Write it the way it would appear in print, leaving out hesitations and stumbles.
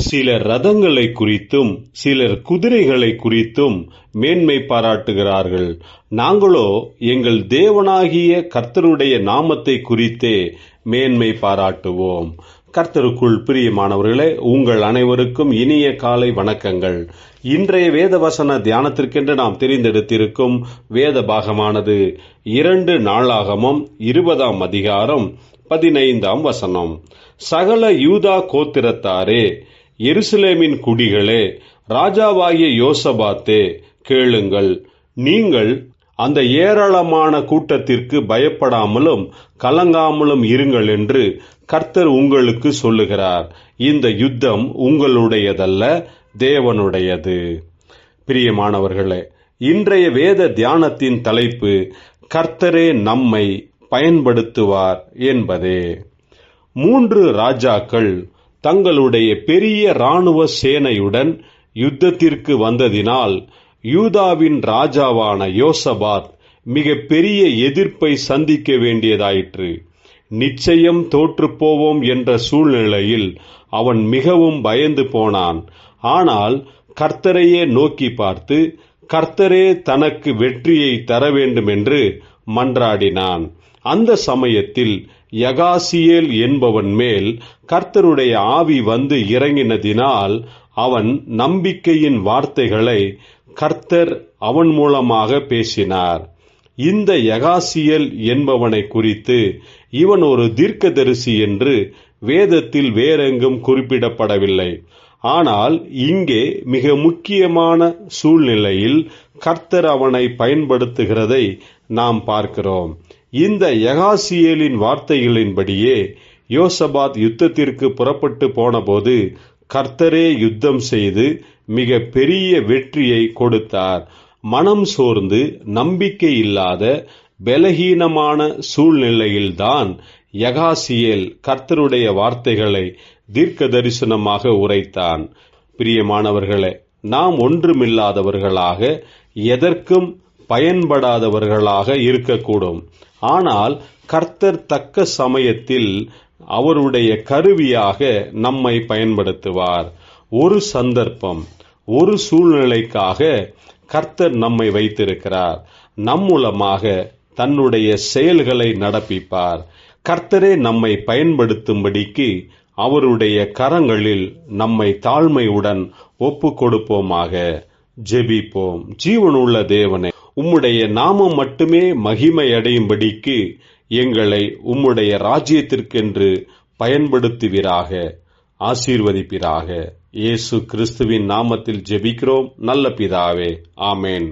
சிலர் ரதங்களை குறித்தும் சிலர் குதிரைகளை குறித்தும் மேன்மை பாராட்டுகிறார்கள். நாங்களோ எங்கள் தேவனாகிய கர்த்தருடைய நாமத்தை குறித்தே மேன்மை பாராட்டுவோம். கர்த்தருக்குள் பிரியமானவர்களே, உங்கள் அனைவருக்கும் இனிய காலை வணக்கங்கள். இன்றைய வேத வசன தியானத்திற்கென்று நாம் தெரிந்தெடுத்திருக்கும் வேத பாகமானது 2 நாளாகமம் 20ஆம் அதிகாரம் 15ஆம் வசனம். சகல யூதா கோத்திரத்தாரே, எருசலேமின் குடிகளே, ராஜாவாகிய யோசபாத்தே, கேளுங்கள். நீங்கள் அந்த ஏராளமான கூட்டத்திற்கு பயப்படாமலும் கலங்காமலும் இருங்கள் என்று கர்த்தர் உங்களுக்கு சொல்லுகிறார். இந்த யுத்தம் உங்களுடையதல்ல, தேவனுடையது. பிரியமானவர்களே, இன்றைய வேத தியானத்தின் தலைப்பு கர்த்தரே நம்மை பயன்படுத்துவார் என்பதே. 3 ராஜாக்கள் தங்களுடைய பெரிய இராணுவ சேனையுடன் யுத்தத்திற்கு வந்ததினால் யூதாவின் ராஜாவான யோசபாத் மிக பெரிய எதிர்ப்பை சந்திக்க வேண்டியதாயிற்று. நிச்சயம் தோற்றுப்போவோம் என்ற சூழ்நிலையில் அவன் மிகவும் பயந்து போனான். ஆனால் கர்த்தரையே நோக்கி பார்த்து கர்த்தரே தனக்கு வெற்றியை தர வேண்டும் என்று மன்றாடினான். அந்த சமயத்தில் யகாசியேல் என்பவன் மேல் கர்த்தருடைய ஆவி வந்து இறங்கினதினால் அவன் நம்பிக்கையின் வார்த்தைகளை கர்த்தர் அவன் மூலமாக பேசினார். இந்த யகாசியேல் என்பவனை குறித்து இவன் ஒரு தீர்க்கதரிசி என்று வேதத்தில் வேறெங்கும் குறிப்பிடப்படவில்லை. ஆனால் இங்கே மிக முக்கியமான சூழ்நிலையில் கர்த்தர் அவனை பயன்படுத்துகிறதை நாம் பார்க்கிறோம். இந்த யகாசியேலின் வார்த்தைகளின்படியே யோசபாத் யுத்தத்திற்கு புறப்பட்டு போனபோது கர்த்தரே யுத்தம் செய்து மிக பெரிய வெற்றியை கொடுத்தார். மனம் சோர்ந்து நம்பிக்கை இல்லாத பலகீனமான சூழ்நிலையில்தான் யகாசியேல் கர்த்தருடைய வார்த்தைகளை தீர்க்க தரிசனமாக உரைத்தான். பிரியமானவர்களே, நாம் ஒன்றுமில்லாதவர்களாக எதற்கும் பயன்படாதவர்களாக இருக்கக்கூடும். ஆனால் கர்த்தர் தக்க சமயத்தில் அவருடைய கருவியாக நம்மை பயன்படுத்துவார். ஒரு சந்தர்ப்பம், ஒரு சூழ்நிலைக்காக கர்த்தர் நம்மை வைத்திருக்கிறார். நம் மூலமாக தன்னுடைய செயல்களை நடப்பிப்பார். கர்த்தரே நம்மை பயன்படுத்தும்படிக்கு அவருடைய கரங்களில் நம்மை தாழ்மையுடன் ஒப்பு கொடுப்போமாக. ஜெபிப்போம். ஜீவனுள்ள தேவனே, உம்முடைய நாமம் மட்டுமே மகிமையடையும்படிக்கு எங்களை உம்முடைய ராஜ்யத்திற்கென்று பயன்படுத்துவீராக, ஆசீர்வதிப்பீராக. இயேசு கிறிஸ்துவின் நாமத்தில் ஜெபிக்கிறோம் நல்ல பிதாவே. ஆமேன்.